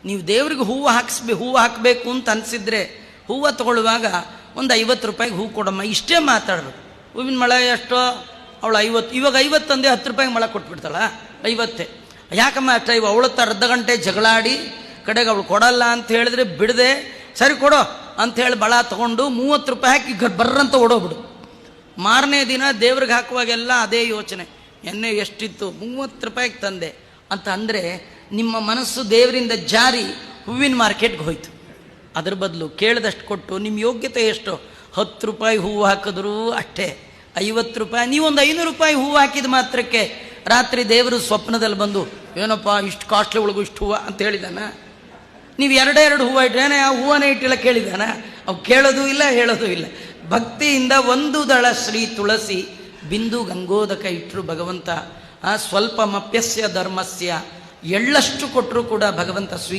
ನೀವು ದೇವ್ರಿಗೆ ಹೂವು ಹಾಕಬೇಕು ಅಂತ ಅನಿಸಿದ್ರೆ ಹೂವು ತಗೊಳ್ಳುವಾಗ ಒಂದು 50 ರೂಪಾಯಿಗೆ ಹೂವು ಕೊಡಮ್ಮ, ಇಷ್ಟೇ ಮಾತಾಡಬೇಕು. ಹೂವಿನ ಮೊಳ ಎಷ್ಟೋ? ಅವಳು 50, ಇವಾಗ 50 ತಂದೆ 10 ರೂಪಾಯಿಗೆ ಮೊಳ ಕೊಟ್ಬಿಡ್ತಾಳ. 50 ಯಾಕಮ್ಮ ಅಷ್ಟ? ಇವ ಅವಳತ್ತ ಅರ್ಧ ಗಂಟೆ ಜಗಳಾಡಿ ಕಡೆಗೆ ಅವಳು ಕೊಡಲ್ಲ ಅಂತ ಹೇಳಿದ್ರೆ ಬಿಡದೆ ಸರಿ ಕೊಡೋ ಅಂಥೇಳಿ ಬಳ ತೊಗೊಂಡು 30 ರೂಪಾಯಿ ಹಾಕಿ ಬರ್ರಂತ ಓಡೋಗ್ಬಿಡು. ಮಾರನೇ ದಿನ ದೇವ್ರಿಗೆ ಹಾಕುವಾಗೆಲ್ಲ ಅದೇ ಯೋಚನೆ, ಎಣ್ಣೆ ಎಷ್ಟಿತ್ತು 30 ರೂಪಾಯಿಗೆ ತಂದೆ ಅಂತ. ಅಂದರೆ ನಿಮ್ಮ ಮನಸ್ಸು ದೇವರಿಂದ ಜಾರಿ ಹೂವಿನ ಮಾರ್ಕೆಟ್ಗೆ ಹೋಯ್ತು. ಅದ್ರ ಬದಲು ಕೇಳಿದಷ್ಟು ಕೊಟ್ಟು ನಿಮ್ಮ ಯೋಗ್ಯತೆ ಎಷ್ಟು? 10 ರೂಪಾಯಿ ಹೂವು ಹಾಕಿದ್ರು ಅಷ್ಟೇ, 50 ರೂಪಾಯಿ. ನೀವೊಂದು 500 ರೂಪಾಯಿ ಹೂವು ಹಾಕಿದ ಮಾತ್ರಕ್ಕೆ ರಾತ್ರಿ ದೇವರು ಸ್ವಪ್ನದಲ್ಲಿ ಬಂದು ಏನಪ್ಪ ಇಷ್ಟು ಕಾಸ್ಟ್ಲಿ ಒಳಗು ಇಷ್ಟು ಹೂವು ಅಂತ ಹೇಳಿದಾನ? ನೀವು 2 ಹೂವು ಇಟ್ಟೇನೆ ಆ ಹೂವನೇ ಇಟ್ಟಿಲ್ಲ ಕೇಳಿದಾನ? ಅವು ಕೇಳೋದು ಇಲ್ಲ, ಹೇಳೋದು ಇಲ್ಲ. ಭಕ್ತಿಯಿಂದ 1 ದಳ ಶ್ರೀ ತುಳಸಿ ಬಿಂದು ಗಂಗೋದಕ ಇಟ್ಟರು ಭಗವಂತ. ಸ್ವಲ್ಪ ಮಪ್ಯಸ್ಯ ಧರ್ಮಸ್ಯ, ಎಳ್ಳಷ್ಟು ಕೊಟ್ಟರು ಕೂಡ ಭಗವಂತ ಸ್ವೀಕಾರ